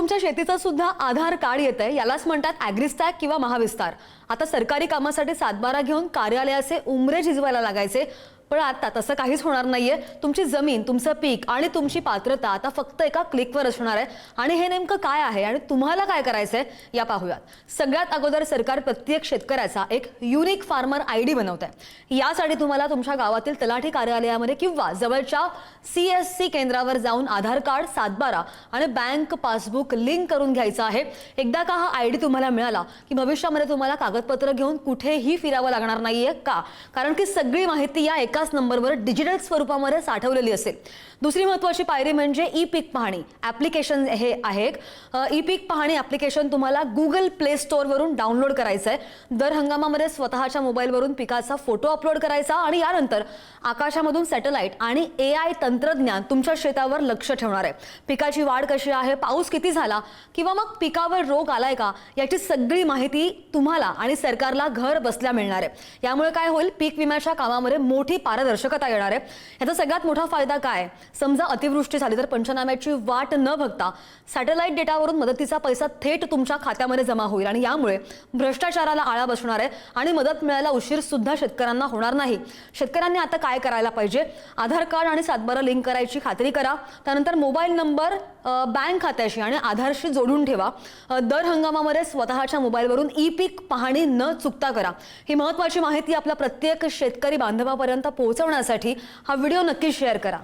तुमच्या शेतीचं सुद्धा आधार कार्ड येतंय, यालाच म्हणतात ॲग्रिस्टॅग किंवा महाविस्तार। आता सरकारी कामासाठी सातबारा घेऊन कार्यालयाचे उंबरे झिजवायला लागायचे, पण आता तसं काहीच होणार नाहीये। तुमची जमीन, तुमचं पीक आणि तुमची पात्रता आता फक्त एका क्लिकवर असणार आहे। आणि हे नेमकं काय आहे आणि तुम्हाला काय करायचंय या पाहूयात। सगळ्यात अगोदर सरकार प्रत्येक शेतकऱ्याचा एक युनिक फार्मर आयडी बनवतंय। यासाठी तुम्हाला तुमच्या गावातील तलाठी कार्यालयामध्ये किंवा जवळच्या CSC केंद्रावर जाऊन आधार कार्ड, सातबारा आणि बँक पासबुक लिंक करून घ्यायचं आहे। एकदा का हा आयडी तुम्हाला मिळाला की भविष्यामध्ये तुम्हाला कागदपत्र घेऊन कुठेही फिरावं लागणार नाहीये। का? कारण की सगळी माहिती या एकाच नंबरवर डिजिटल स्वरूपामध्ये साठवलेली असेल। दुसरी महत्त्वाची पायरी म्हणजे ई पीक पाहणी ॲप्लिकेशन हे आहे। ई पीक पाहणी ॲप्लिकेशन तुम्हाला Google Play Store वरून डाउनलोड करायचं आहे। दर हंगामामध्ये स्वतःच्या मोबाईलवरून पिकाचा फोटो अपलोड करायचा आणि यानंतर आकाशामधून सॅटेलाइट आणि AI तंत्रज्ञान तुमच्या शेतावर लक्ष ठेवणार आहे। पिकाची वाढ कशी आहे, पाऊस किती झाला किंवा मग पिकावर रोग आलाय का, याची सगळी माहिती तुम्हाला आणि सरकारला घर बसल्या मिळणार आहे। यामुळे काय होईल, पीक विम्याच्या कामामध्ये मोठी पारदर्शकता येणार आहे। याचा सगळ्यात मोठा फायदा काय, समजा अतिवृष्टी झाली तर पंचनाम्याची वाट न बघता सॅटेलाइट डेटावरून मदतीचा पैसा थेट तुमच्या खात्यामध्ये जमा होईल आणि यामुळे भ्रष्टाचाराला आळा बसणार आहे आणि मदत मिळायला उशीर सुद्धा शेतकऱ्यांना होणार नाही। शेतकऱ्यांनी आता काय करायला पाहिजे, आधार कार्ड आणि सातबारा लिंक करायची खात्री करा। त्यानंतर मोबाईल नंबर बँक खात्याशी आणि आधारशी जोडून ठेवा। दर हंगामामध्ये स्वतःच्या मोबाईलवरून ई पीक पाहणी न चुकता करा। ही महत्त्वाची माहिती आपल्या प्रत्येक शेतकरी बांधवापर्यंत पोहोचवण्यासाठी हा व्हिडिओ नक्की शेअर करा।